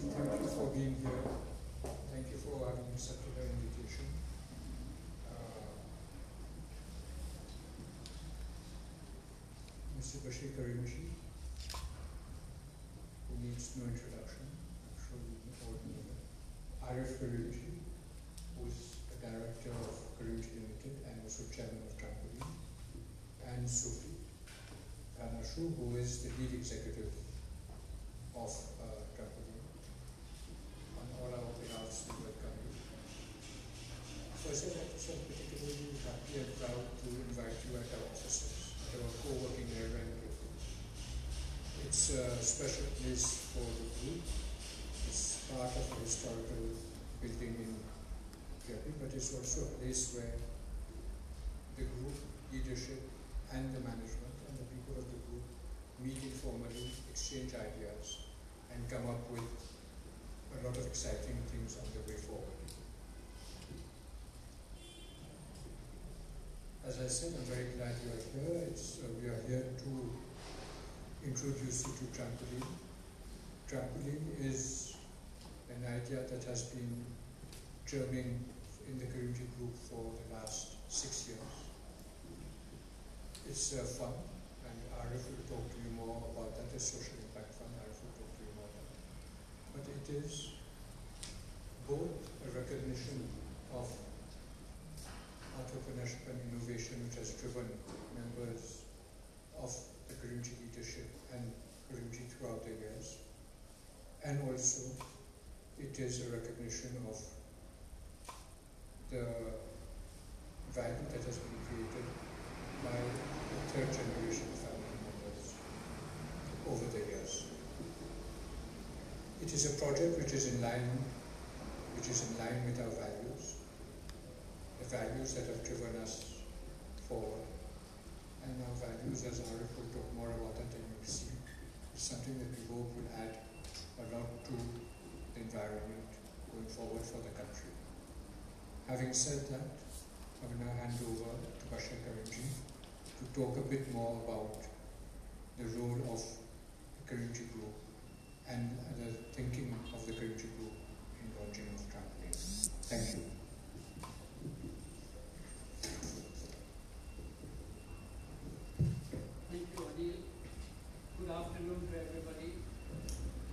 Thank you for being here. Thank you for having accepted our invitation. Mr. Groupe Currimjee, who needs no introduction, I'm sure you all know that. Groupe Currimjee, who is the director of Currimjee Limited and also chairman of Trampoline, and Sophie Ranashu, who is the lead executive of Trampoline. On all our behalves, we welcome you. First, I'd like to say I'm particularly happy and proud to invite you at our offices, at our co-working area in Groupe. It's a special place for the group. It's part of a historical building in Groupe, but it's also a place where the group leadership and the management and the people of the group meet informally, exchange ideas, and come up with a lot of exciting things on the way forward. As I said, I'm very glad you are here. We are here to introduce you to Trampoline. Trampoline is an idea that has been germing in the Currimjee group for the last 6 years. It's fun, and Arif will talk to you more about that. It's social impact fund. Arif will talk to you more about that. But it is both a recognition of entrepreneurship and innovation which has driven members of the Currimjee leadership and Currimjee throughout the years, and also it is a recognition of the value that has been created by the third generation family members over the years. It is a project which is in line with our values, the values that have driven us forward. And our values, as Arif will talk more about that and you'll see, is something that we hope will add a lot to the environment going forward for the country. Having said that, I will now hand over to Groupe Currimjee to talk a bit more about the role of the Currimjee Group and the thinking of the Currimjee Group in launching of Trampoline. Thank you. Thank you, Adil. Good afternoon to everybody.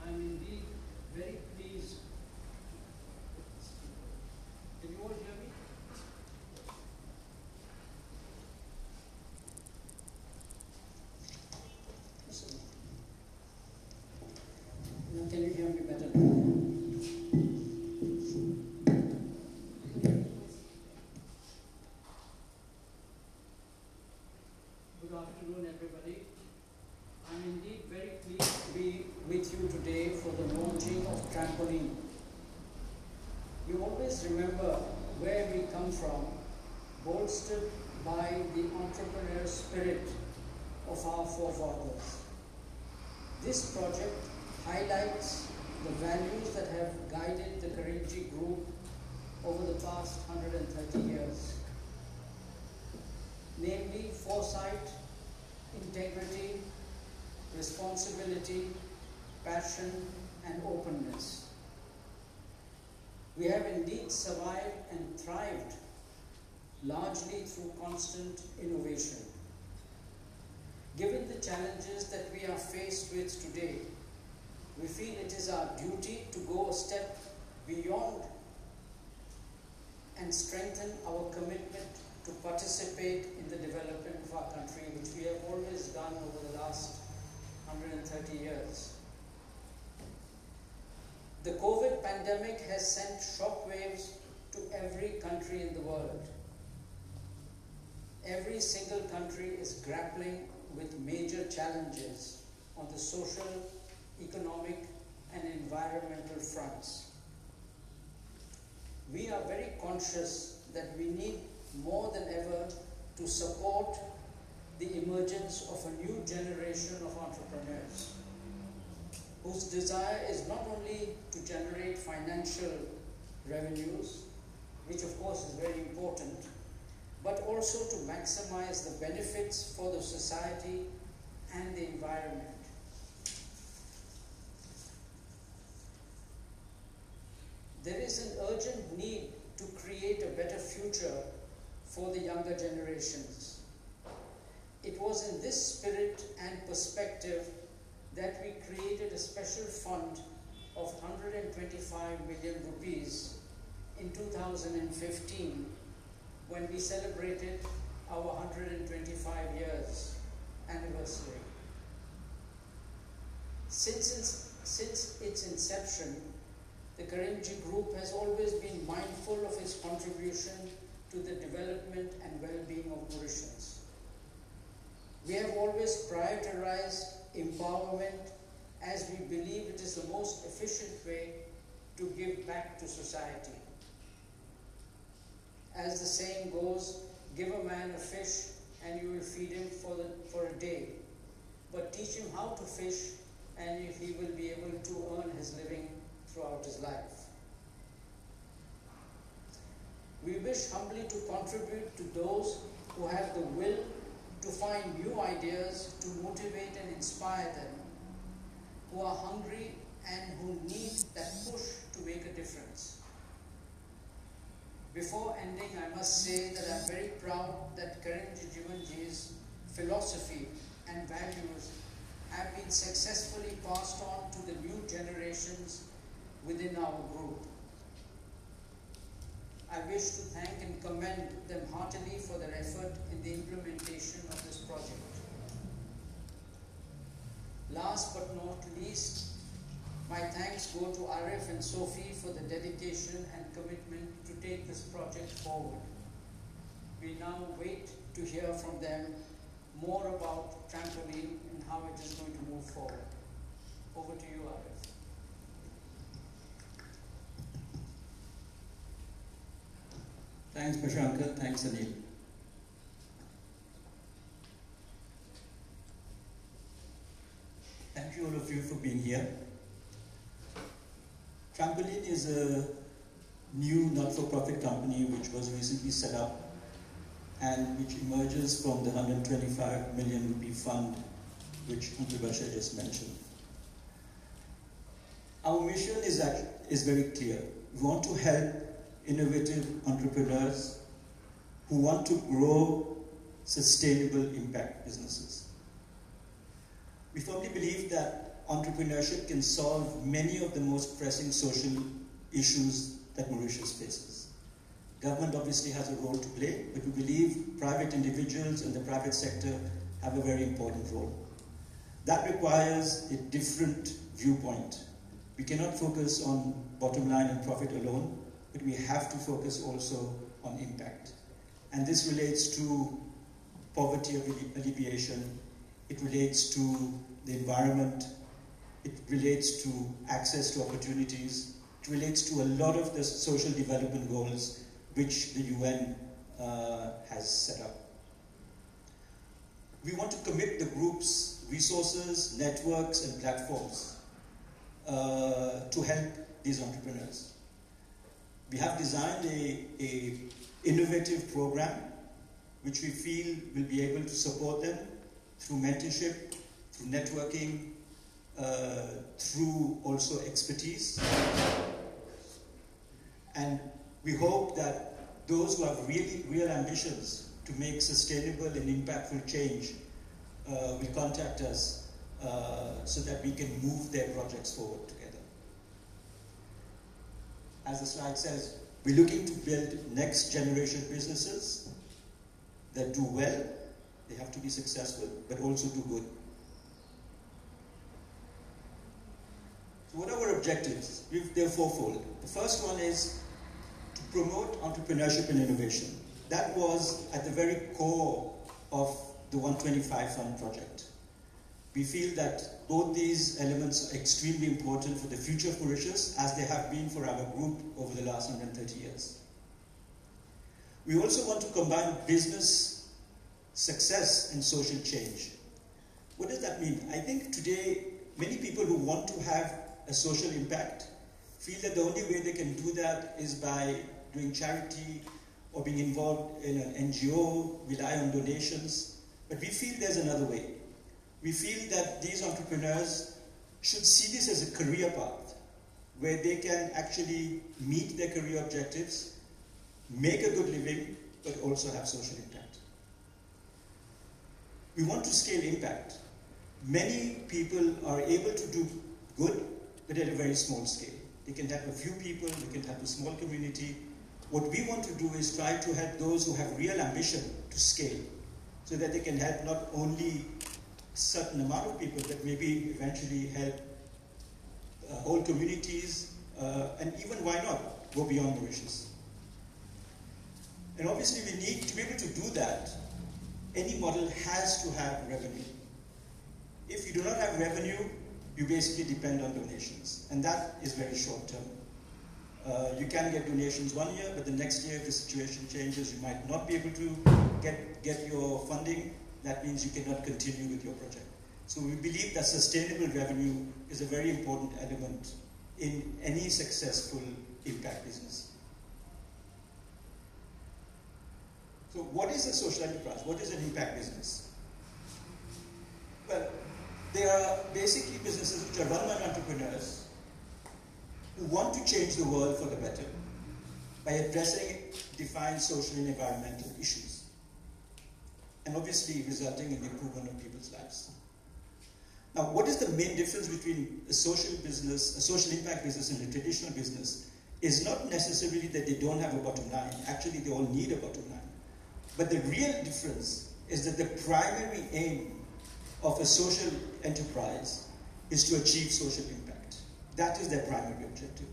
I'm indeed very pleased. Can you all hear me? Can you hear me better now? Good afternoon, everybody. I'm indeed very pleased to be with you today for the launching of Trampoline. You always remember where we come from, bolstered by the entrepreneurial spirit of our forefathers. This project highlights the values that have guided the Currimjee Group over the past 130 years. Namely, foresight, integrity, responsibility, passion, and openness. We have indeed survived and thrived largely through constant innovation. Given the challenges that we are faced with today, we feel it is our duty to go a step beyond and strengthen our commitment to participate in the development of our country, which we have always done over the last 130 years. The COVID pandemic has sent shockwaves to every country in the world. Every single country is grappling with major challenges on the social, economic, and environmental fronts. We are very conscious that we need more than ever to support the emergence of a new generation of entrepreneurs whose desire is not only to generate financial revenues, which of course is very important, but also to maximize the benefits for the society and the environment. there is an urgent need to create a better future for the younger generations. It was in this spirit and perspective that we created a special fund of 125 million rupees in 2015 when we celebrated our 125 years anniversary. Since its inception, the Currimjee Group has always been mindful of its contribution to the development and well-being of Mauritians. We have always prioritized empowerment as we believe it is the most efficient way to give back to society. As the saying goes, give a man a fish and you will feed him for a day, but teach him how to fish and he will be able to earn his living throughout his life. We wish humbly to contribute to those who have the will to find new ideas to motivate and inspire them, who are hungry and who need that push to make a difference. Before ending, I must say that I'm very proud that Currimjee's philosophy and values have been successfully passed on to the new generations within our group. I wish to thank and commend them heartily for their effort in the implementation of this project. Last but not least, my thanks go to Arif and Sophie for the dedication and commitment to take this project forward. We now wait to hear from them more about Trampoline and how it is going to move forward. Over to you, Arif. Thanks, Prashanka. Thanks, Anil. Thank you all of you for being here. Trampoline is a new not-for-profit company which was recently set up and which emerges from the 125 million rupee fund which Uncle Bashar just mentioned. Our mission is very clear. We want to help innovative entrepreneurs who want to grow sustainable impact businesses. We firmly believe that entrepreneurship can solve many of the most pressing social issues that Mauritius faces. Government obviously has a role to play, but we believe private individuals and the private sector have a very important role. That requires a different viewpoint. We cannot focus on bottom line and profit alone, but we have to focus also on impact. And this relates to poverty alleviation, it relates to the environment, it relates to access to opportunities, it relates to a lot of the social development goals which the UN has set up. We want to commit the group's resources, networks, and platforms to help these entrepreneurs. We have designed an innovative program which we feel will be able to support them through mentorship, through networking, through also expertise. And we hope that those who have real ambitions to make sustainable and impactful change will contact us so that we can move their projects forward together. As the slide says, we're looking to build next generation businesses that do well, they have to be successful, but also do good. So what are our objectives? They're fourfold. The first one is to promote entrepreneurship and innovation. That was at the very core of the 125 Fund project. We feel that both these elements are extremely important for the future of Mauritius, as they have been for our group over the last 130 years. We also want to combine business success and social change. What does that mean? I think today, many people who want to have a social impact feel that the only way they can do that is by doing charity or being involved in an NGO, rely on donations. But we feel there's another way. We feel that these entrepreneurs should see this as a career path where they can actually meet their career objectives, make a good living, but also have social impact. We want to scale impact. Many people are able to do good, but at a very small scale. They can have a few people, they can have a small community. What we want to do is try to help those who have real ambition to scale, so that they can help not only a certain amount of people, but maybe eventually help whole communities, and even, why not, go beyond Mauritius. And obviously we need to be able to do that. Any model has to have revenue. If you do not have revenue, you basically depend on donations, and that is very short term. You can get donations one year, but the next year if the situation changes, you might not be able to get your funding. That means you cannot continue with your project. So we believe that sustainable revenue is a very important element in any successful impact business. So what is a social enterprise? What is an impact business? Well, they are basically businesses which are run by entrepreneurs who want to change the world for the better by addressing defined social and environmental issues, and obviously resulting in the improvement of people's lives. Now, what is the main difference between a social business, a social impact business, and a traditional business is not necessarily that they don't have a bottom line. Actually, they all need a bottom line. But the real difference is that the primary aim of a social enterprise is to achieve social impact. That is their primary objective.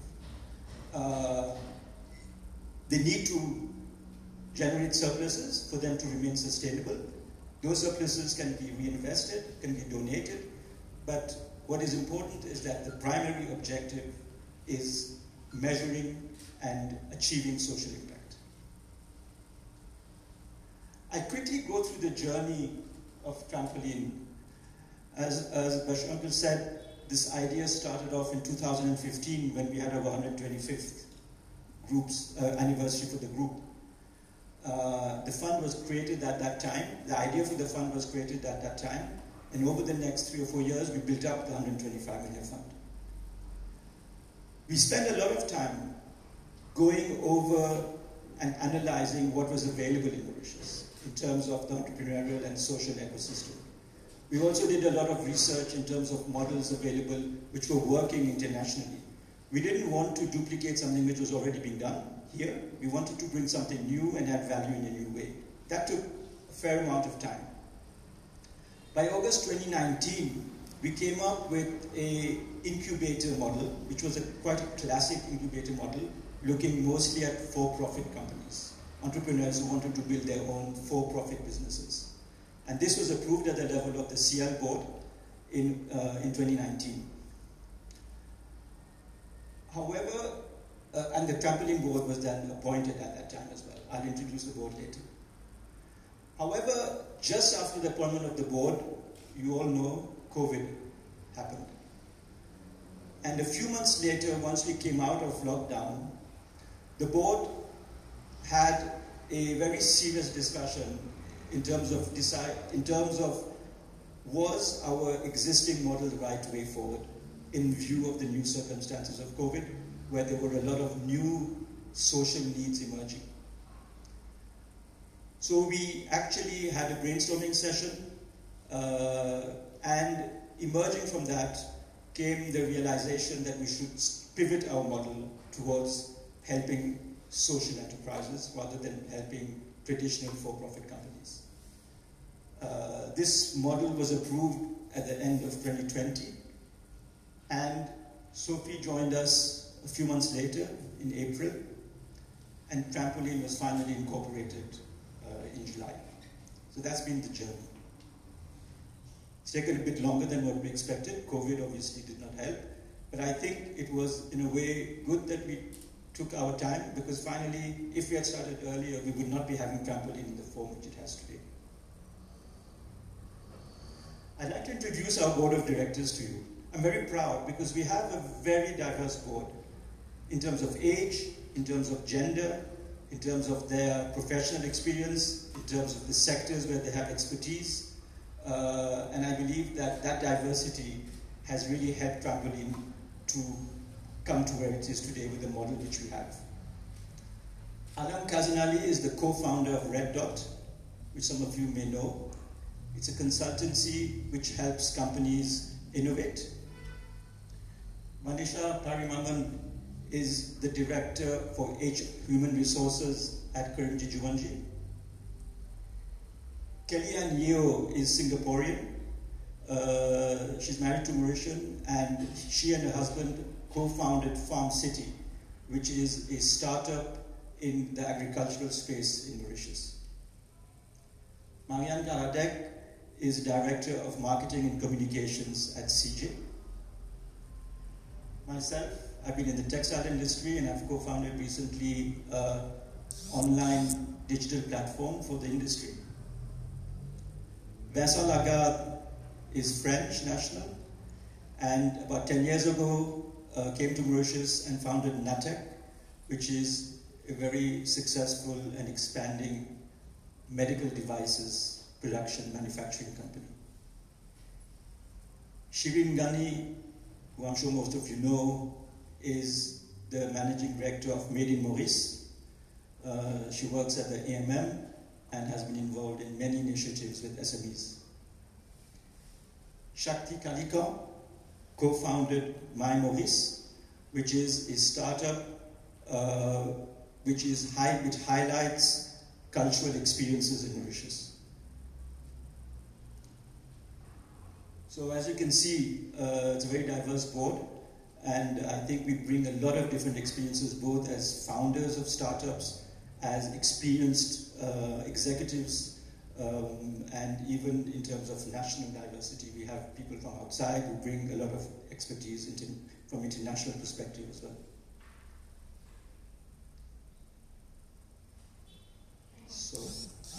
They need to generate surpluses for them to remain sustainable. Those surpluses can be reinvested, can be donated, but what is important is that the primary objective is measuring and achieving social impact. I quickly go through the journey of Trampoline. As Bashir Uncle said, this idea started off in 2015 when we had our 125th anniversary for the group. The fund was created at that time. The idea for the fund was created at that time. And over the next 3 or 4 years, we built up the 125 million fund. We spent a lot of time going over and analyzing what was available in Mauritius in terms of the entrepreneurial and social ecosystem. We also did a lot of research in terms of models available which were working internationally. We didn't want to duplicate something which was already being done here. We wanted to bring something new and add value in a new way. That took a fair amount of time. By August 2019, we came up with an incubator model, which was quite a classic incubator model, looking mostly at for-profit companies, entrepreneurs who wanted to build their own for-profit businesses. And this was approved at the level of the CL board in 2019. However, and the Trampoline board was then appointed at that time as well. I'll introduce the board later. However, just after the appointment of the board, you all know COVID happened. And a few months later, once we came out of lockdown, the board had a very serious discussion in terms of was our existing model the right way forward in view of the new circumstances of COVID, where there were a lot of new social needs emerging. So we actually had a brainstorming session, and emerging from that came the realization that we should pivot our model towards helping social enterprises rather than helping traditional for-profit companies. This model was approved at the end of 2020, and Sophie joined us a few months later in April, and Trampoline was finally incorporated in July. So that's been the journey. It's taken a bit longer than what we expected. COVID obviously did not help, but I think it was in a way good that we took our time, because finally, if we had started earlier, we would not be having Trampoline in the form which it has today. I'd like to introduce our board of directors to you. I'm very proud because we have a very diverse board in terms of age, in terms of gender, in terms of their professional experience, in terms of the sectors where they have expertise. And I believe that that diversity has really helped Trampoline to come to where it is today with the model which we have. Alam Kazanali is the co-founder of Red Dot, which some of you may know. It's a consultancy which helps companies innovate. Manisha Parimaman is the director for Human Resources at Currimjee. Kellyanne Yeo is Singaporean. She's married to Mauritian, and she and her husband co-founded Farm City, which is a startup in the agricultural space in Mauritius. Marianne Garadek is Director of Marketing and Communications at CJ. Myself, I've been in the textile industry, and I've co-founded recently an online digital platform for the industry. Vincent Lagarde is French national, and about 10 years ago came to Mauritius and founded Natec, which is a very successful and expanding medical devices production manufacturing company. Shirin Ghani, who I'm sure most of you know, is the managing director of Made in Maurice. She works at the AMM and has been involved in many initiatives with SMEs. Shakti Kalika co-founded My Maurice, which is a startup which highlights cultural experiences in Mauritius. So as you can see, it's a very diverse board, and I think we bring a lot of different experiences, both as founders of startups, as experienced executives, and even in terms of national diversity. We have people from outside who bring a lot of expertise from international perspective as well. So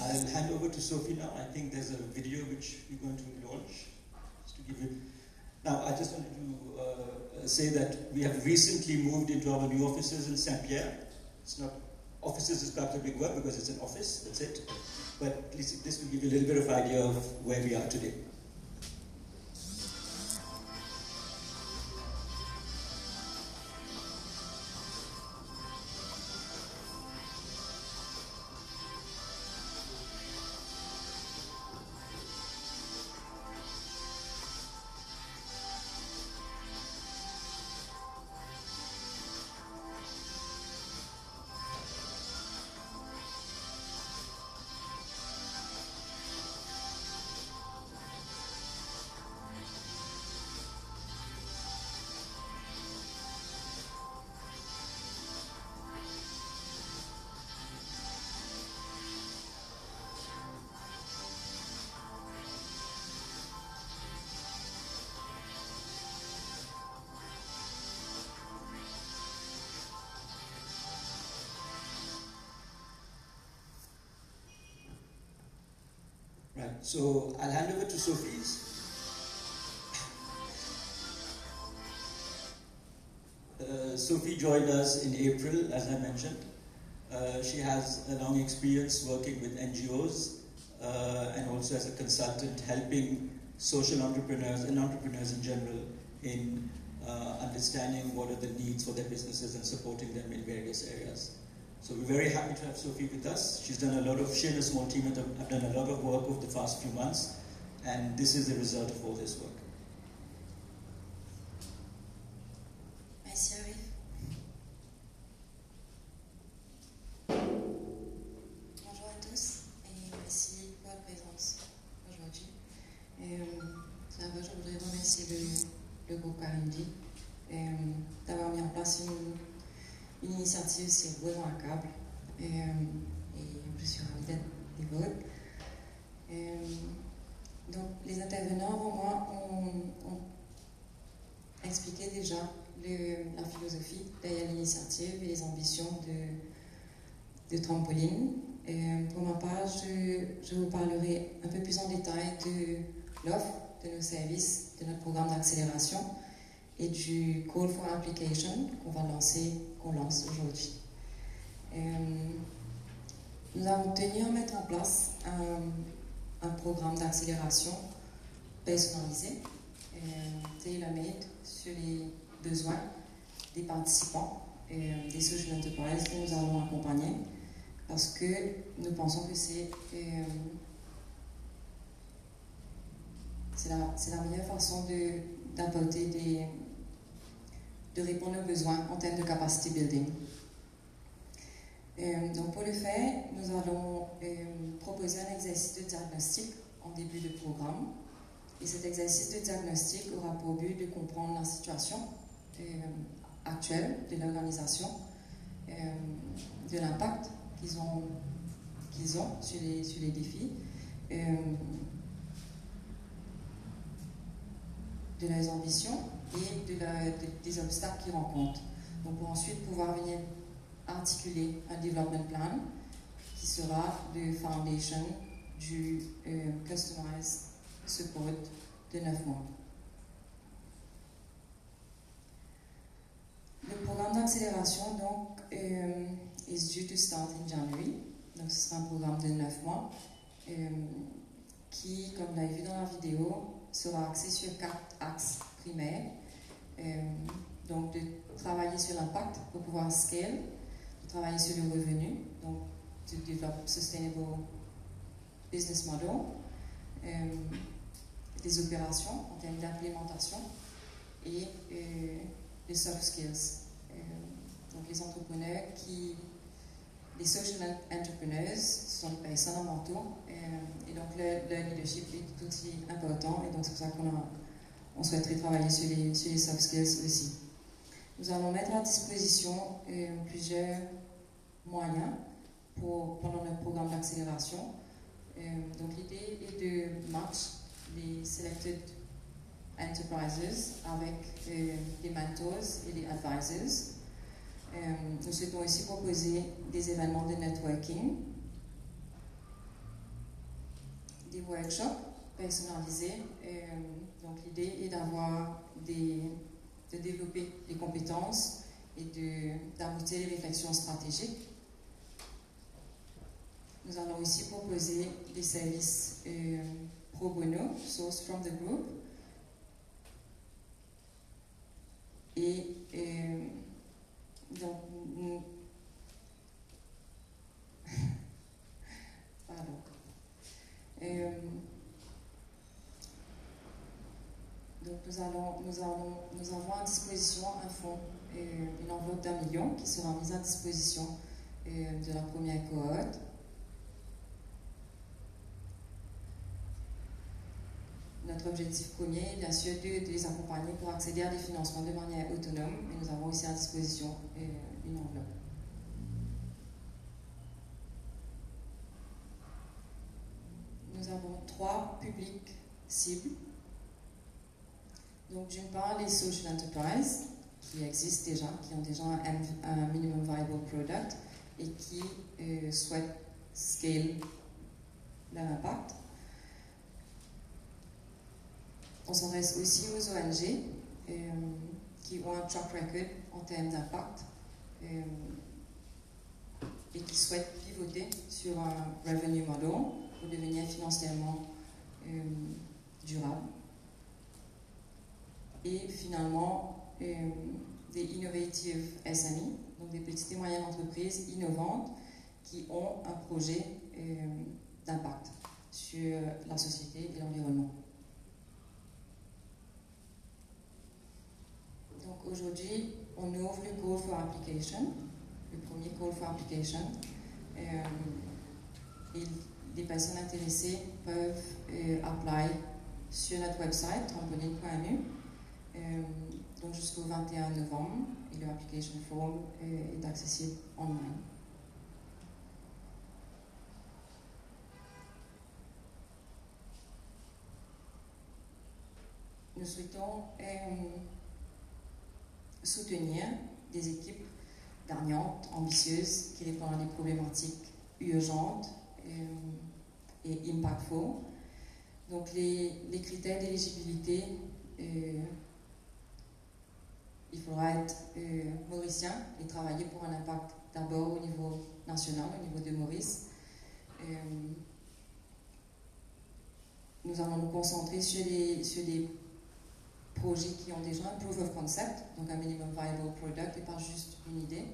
I'll hand over to Sophie now. I think there's a video which we're going to launch. Just to give you. Now, I just wanted to say that we have recently moved into our new offices in Saint-Pierre. It's not offices is perhaps a big word because it's an office, that's it. But at least this will give you a little bit of idea of where we are today. Right, so I'll hand over to Sophie. Sophie joined us in April, as I mentioned. She has a long experience working with NGOs and also as a consultant helping social entrepreneurs and entrepreneurs in general in understanding what are the needs for their businesses and supporting them in various areas. So we're very happy to have Sophie with us. She and a small team have done a lot of work over the past few months, and this is the result of all this work. Merci, Arif. Bonjour à tous et merci pour la présence aujourd'hui. D'abord, je voudrais remercier le groupe Currimjee d'avoir mis en place une initiative aussi vraiment à câble et je suis ravie d'être des vôtres. Donc, les intervenants avant moi ont expliqué déjà la philosophie derrière l'initiative et les ambitions de Trampoline. Pour ma part, je vous parlerai un peu plus en détail de l'offre, de nos services, de notre programme d'accélération et du Call for Application qu'on lance aujourd'hui. Nous avons tenu à mettre en place un programme d'accélération personnalisé, tailor-made sur les besoins des participants, des social enterprises que nous allons accompagner, parce que nous pensons que c'est la meilleure façon d'apporter de répondre aux besoins en termes de capacity building. Donc pour le faire, nous allons proposer un exercice de diagnostic en début de programme. Et cet exercice de diagnostic aura pour but de comprendre la situation actuelle de l'organisation, de l'impact qu'ils ont sur les défis, de leurs ambitions et des obstacles qu'ils rencontrent. Donc pour ensuite pouvoir venir articuler un development plan qui sera le foundation du customized support de 9 mois. Le programme d'accélération donc is due to start in January. Donc ce sera un programme de 9 mois qui, comme vous l'avez vu dans la vidéo, sera axé sur 4 axes primaires. Donc de travailler sur l'impact pour pouvoir scale, de travailler sur le revenu, donc to develop sustainable business model, des opérations en termes d'implémentation et les soft skills. Donc les entrepreneurs les social entrepreneurs sont des personnes en manteau et donc leur leadership est tout aussi important et donc c'est pour ça qu'on souhaiterait travailler sur les soft skills aussi. Nous allons mettre à disposition plusieurs moyens pendant notre programme d'accélération. Donc l'idée est de match les selected enterprises avec les mentors et les advisors. Nous souhaitons aussi proposer des événements de networking, des workshops personnalisés. Donc l'idée est de développer les compétences et d'aboutir les réflexions stratégiques. Nous allons aussi proposer des services pro bono, sourced from the group, et donc pardon. Donc nous avons à disposition un fonds, une enveloppe d'1 million qui sera mise à disposition de la première cohorte. Notre objectif premier est bien sûr de les accompagner pour accéder à des financements de manière autonome, mais nous avons aussi à disposition une enveloppe. Nous avons 3 publics cibles. Donc d'une part les social enterprises qui existent déjà, qui ont déjà un minimum viable product et qui souhaitent scale leur impact. On s'adresse aussi aux ONG qui ont un track record en termes d'impact et qui souhaitent pivoter sur un revenue model pour devenir financièrement durable. Et finalement, des innovative SME, donc des petites et moyennes entreprises innovantes qui ont un projet d'impact sur la société et l'environnement. Donc aujourd'hui, on ouvre le call for application, le premier call for application. Et les personnes intéressées peuvent apply sur notre website, trampoline.mu, donc jusqu'au 21 novembre, et le application form est accessible online. Nous souhaitons soutenir des équipes gagnantes, ambitieuses, qui répondent à des problématiques urgentes et impactful. Donc les critères d'éligibilité, il faudra être mauricien et travailler pour un impact d'abord au niveau national, au niveau de Maurice. Nous allons nous concentrer sur des projets qui ont déjà un proof of concept, donc un minimum viable product et pas juste une idée.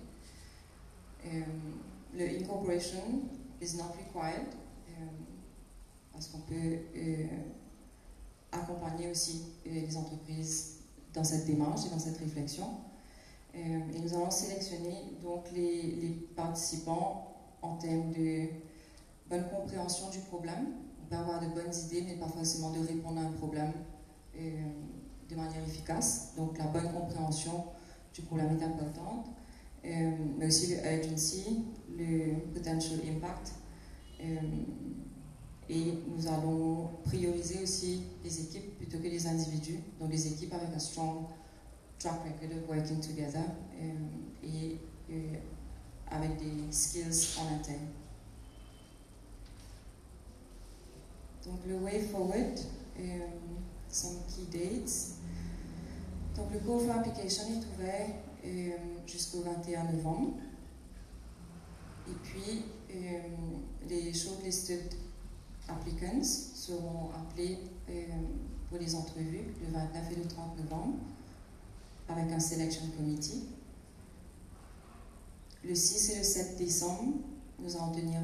Le incorporation is not required, parce qu'on peut accompagner aussi les entreprises dans cette démarche et dans cette réflexion. Et nous allons sélectionner donc les participants en termes de bonne compréhension du problème. On peut avoir de bonnes idées, mais pas forcément de répondre à un problème de manière efficace. Donc la bonne compréhension du problème est importante, mais aussi le urgency, le potential impact. Et nous allons prioriser aussi les équipes plutôt que les individus, donc les équipes avec un strong track record of working together et avec des skills en interne. Donc le way forward, some key dates. Donc le call for application est ouvert jusqu'au 21 novembre. Et puis les shortlisted applicants seront appelés pour les entrevues le 29 et le 30 novembre avec un selection committee. Le 6 et le 7 décembre, nous allons tenir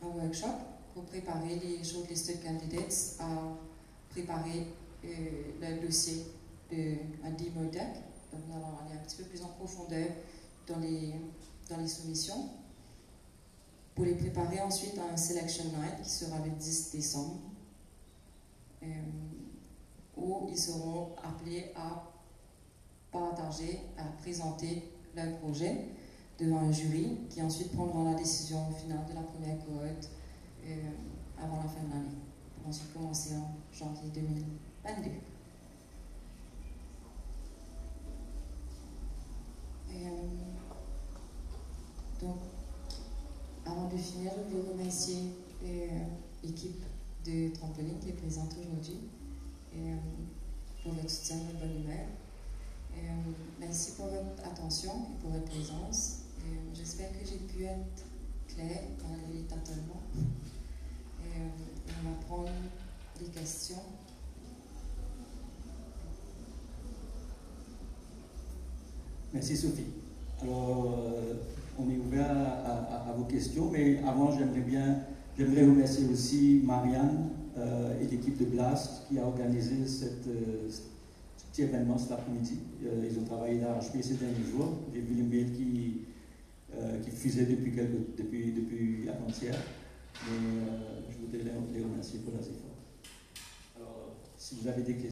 un workshop pour préparer les shortlisted candidates à préparer le dossier d'un demo deck. Donc nous allons aller un petit peu plus en profondeur dans les soumissions pour les préparer ensuite à un selection night qui sera le 10 décembre où ils seront appelés à partager, à présenter leur projet devant un jury qui ensuite prendra la décision finale de la première cohorte avant la fin de l'année, pour ensuite commencer en janvier 2022. Donc, avant de finir, je voulais remercier l'équipe de Trampoline qui est présente aujourd'hui pour votre soutien et votre bonne humeur. Merci pour votre attention et pour votre présence. J'espère que j'ai pu être claire malgré les tâtonnements. On va prendre les questions. Merci Sophie. Alors, on est ouvert à vos questions, mais avant, j'aimerais remercier aussi Marianne et l'équipe de Blast qui a organisé cet événement cet après-midi. Ils ont travaillé d'arrache-pied ces derniers jours. J'ai vu les mails qui fusaient depuis avant-hier. Mais je voudrais les remercier pour leurs efforts. Alors, si vous avez des questions.